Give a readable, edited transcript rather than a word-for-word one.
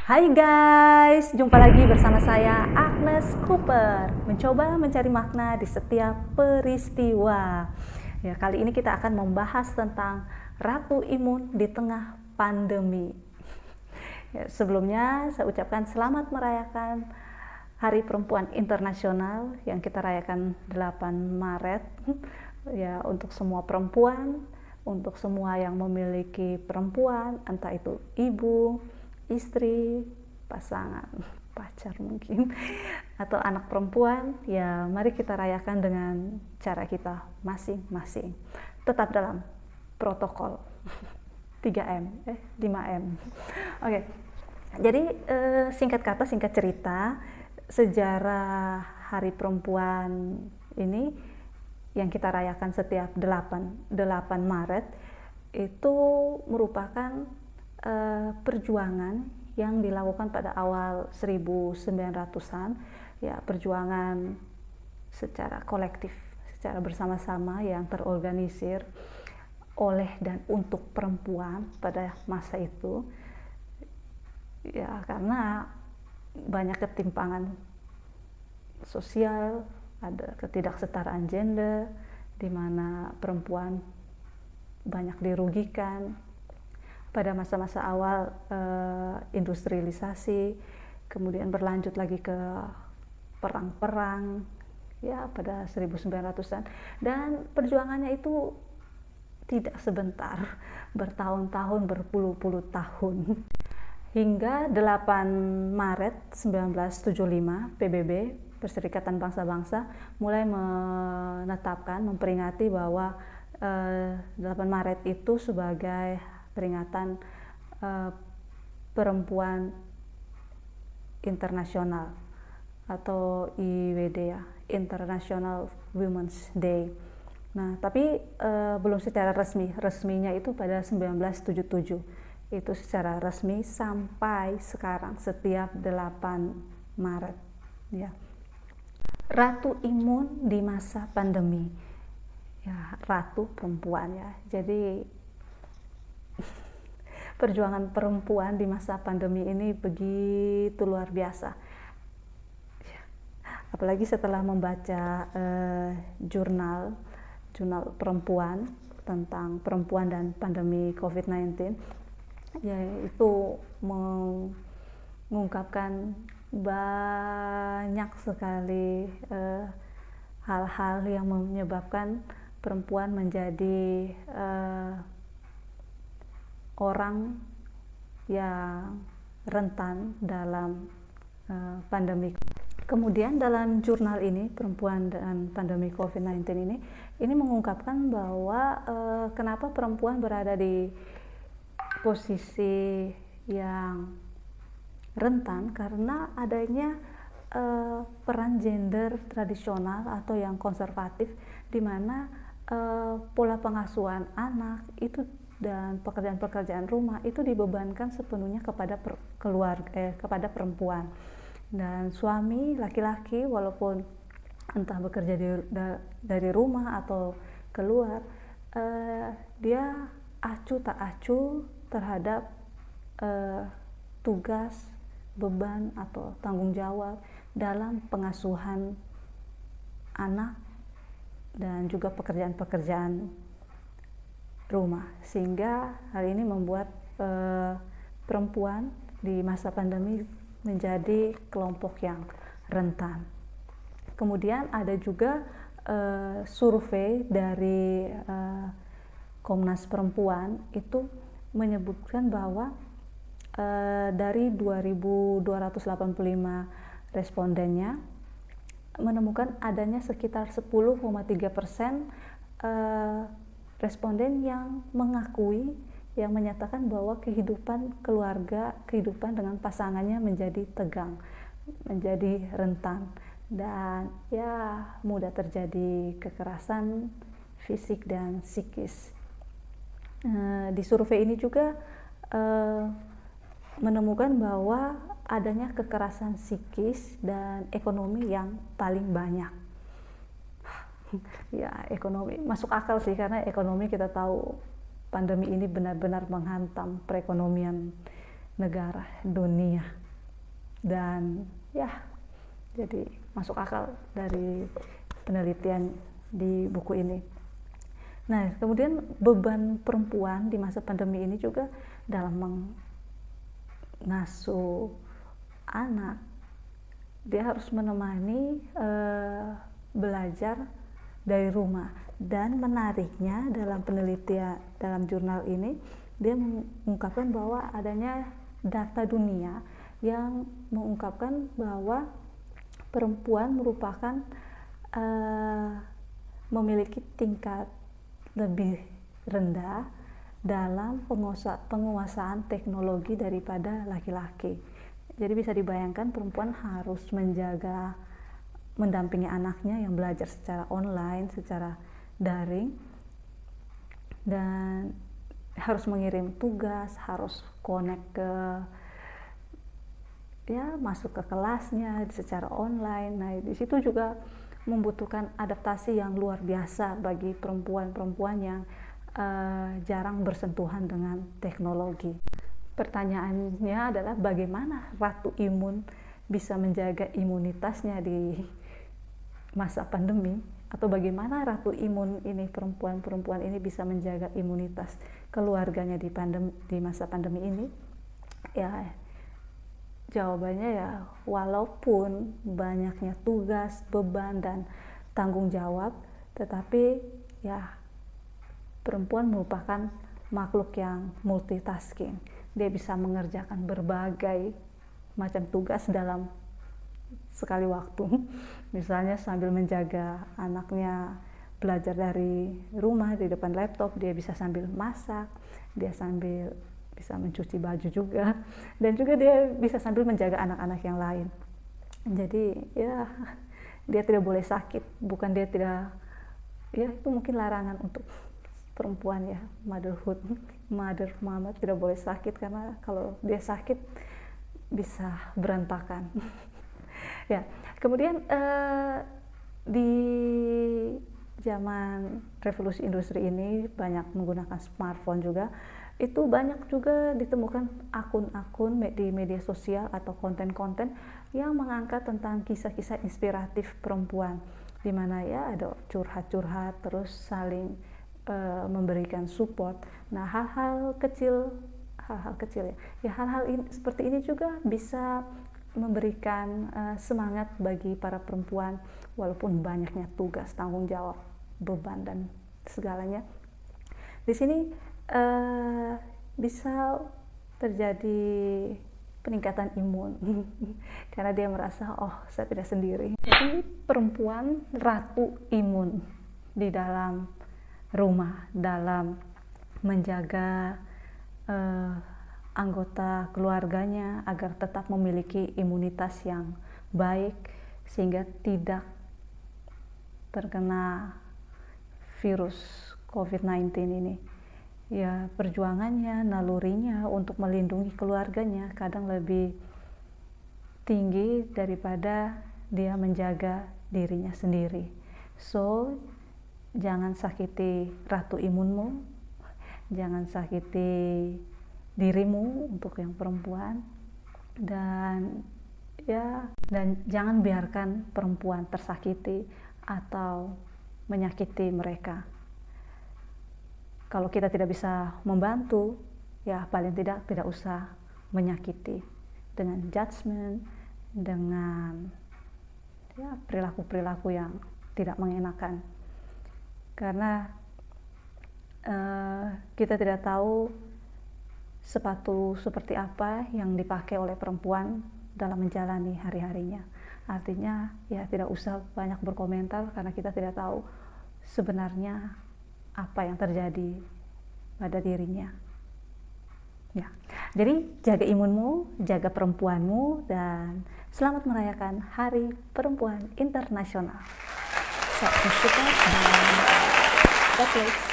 Hai guys, jumpa lagi bersama saya Agnes Cooper, mencoba mencari makna di setiap peristiwa. Ya, kali ini kita akan membahas tentang Ratu Imun di tengah pandemi. Ya, sebelumnya saya ucapkan selamat merayakan Hari Perempuan Internasional yang kita rayakan 8 Maret. Ya, untuk semua perempuan, untuk semua yang memiliki perempuan, entah itu ibu, istri, pasangan, pacar mungkin, atau anak perempuan, ya mari kita rayakan dengan cara kita masing-masing. Tetap dalam protokol 3M, 5M. Oke. Jadi singkat kata, singkat cerita, sejarah Hari Perempuan ini yang kita rayakan setiap 8 Maret itu merupakan perjuangan yang dilakukan pada awal 1900-an, ya, perjuangan secara kolektif, secara bersama-sama yang terorganisir oleh dan untuk perempuan pada masa itu, ya, karena banyak ketimpangan sosial, ada ketidaksetaraan gender di mana perempuan banyak dirugikan pada masa-masa awal industrialisasi, kemudian berlanjut lagi ke perang-perang, ya, pada 1900-an, dan perjuangannya itu tidak sebentar, bertahun-tahun, berpuluh-puluh tahun. Hingga 8 Maret 1975, PBB, Perserikatan Bangsa-Bangsa, mulai menetapkan, memperingati bahwa 8 Maret itu sebagai peringatan Perempuan Internasional atau IWD, ya, International Women's Day. Nah, tapi belum secara resminya itu pada 1977. Itu secara resmi sampai sekarang setiap 8 Maret, ya. Ratu Imun di masa pandemi. Ya, ratu perempuan, ya. Jadi perjuangan perempuan di masa pandemi ini begitu luar biasa. Apalagi setelah membaca jurnal perempuan tentang perempuan dan pandemi COVID-19, yaitu mengungkapkan banyak sekali hal-hal yang menyebabkan perempuan menjadi orang yang rentan dalam pandemi. Kemudian dalam jurnal ini, Perempuan dan Pandemi COVID-19 ini mengungkapkan bahwa kenapa perempuan berada di posisi yang rentan, karena adanya peran gender tradisional atau yang konservatif, di mana pola pengasuhan anak itu dan pekerjaan-pekerjaan rumah itu dibebankan sepenuhnya kepada kepada perempuan, dan suami laki-laki walaupun entah bekerja dari rumah atau keluar, dia acuh tak acuh terhadap tugas, beban atau tanggung jawab dalam pengasuhan anak dan juga pekerjaan-pekerjaan rumah, sehingga hal ini membuat perempuan di masa pandemi menjadi kelompok yang rentan. Kemudian ada juga survei dari Komnas Perempuan itu menyebutkan bahwa dari 2.285 respondennya menemukan adanya sekitar 10,3% responden yang mengakui, yang menyatakan bahwa kehidupan keluarga, kehidupan dengan pasangannya menjadi tegang, menjadi rentan, dan ya mudah terjadi kekerasan fisik dan psikis. Di survei ini juga menemukan bahwa adanya kekerasan psikis dan ekonomi yang paling banyak. Ya, ekonomi masuk akal sih, karena ekonomi kita tahu pandemi ini benar-benar menghantam perekonomian negara dunia. Dan ya, jadi masuk akal dari penelitian di buku ini. Nah, kemudian beban perempuan di masa pandemi ini juga dalam mengasuh anak, dia harus menemani belajar dari rumah. Dan menariknya dalam penelitian dalam jurnal ini, dia mengungkapkan bahwa adanya data dunia yang mengungkapkan bahwa perempuan merupakan memiliki tingkat lebih rendah dalam penguasaan teknologi daripada laki-laki. Jadi bisa dibayangkan perempuan harus mendampingi anaknya yang belajar secara online, secara daring, dan harus mengirim tugas, harus connect masuk ke kelasnya secara online. Nah, di situ juga membutuhkan adaptasi yang luar biasa bagi perempuan-perempuan yang jarang bersentuhan dengan teknologi. Pertanyaannya adalah bagaimana Ratu Imun bisa menjaga imunitasnya di masa pandemi, atau bagaimana Ratu Imun ini, perempuan-perempuan ini bisa menjaga imunitas keluarganya di masa pandemi ini. Ya, jawabannya ya, walaupun banyaknya tugas, beban, dan tanggung jawab, tetapi ya perempuan merupakan makhluk yang multitasking. Dia bisa mengerjakan berbagai macam tugas dalam sekali waktu. Misalnya sambil menjaga anaknya belajar dari rumah di depan laptop, dia bisa sambil masak, dia sambil bisa mencuci baju juga, dan juga dia bisa sambil menjaga anak-anak yang lain. Jadi ya, dia tidak boleh sakit. Bukan dia tidak, ya itu mungkin larangan untuk perempuan ya, mother mama tidak boleh sakit, karena kalau dia sakit bisa berantakan. Ya, kemudian di zaman revolusi industri ini banyak menggunakan smartphone juga. Itu banyak juga ditemukan akun-akun di media sosial atau konten-konten yang mengangkat tentang kisah-kisah inspiratif perempuan, di mana ya ada curhat-curhat, terus saling memberikan support. Nah, hal-hal kecil ya, hal-hal seperti ini juga bisa memberikan semangat bagi para perempuan, walaupun banyaknya tugas, tanggung jawab, beban, dan segalanya. Di sini bisa terjadi peningkatan imun karena dia merasa, oh, saya tidak sendiri. Jadi perempuan ratu imun di dalam rumah, dalam menjaga anggota keluarganya agar tetap memiliki imunitas yang baik sehingga tidak terkena virus COVID-19 ini. Ya, perjuangannya, nalurinya untuk melindungi keluarganya kadang lebih tinggi daripada dia menjaga dirinya sendiri. So, jangan sakiti ratu imunmu, jangan sakiti dirimu untuk yang perempuan, dan jangan biarkan perempuan tersakiti atau menyakiti mereka. Kalau kita tidak bisa membantu, ya paling tidak usah menyakiti dengan judgement, dengan ya perilaku-perilaku yang tidak mengenakan. Karena kita tidak tahu sepatu seperti apa yang dipakai oleh perempuan dalam menjalani hari-harinya. Artinya ya tidak usah banyak berkomentar karena kita tidak tahu sebenarnya apa yang terjadi pada dirinya. Ya. Jadi jaga imunmu, jaga perempuanmu, dan selamat merayakan Hari Perempuan Internasional. Salam dan God bless.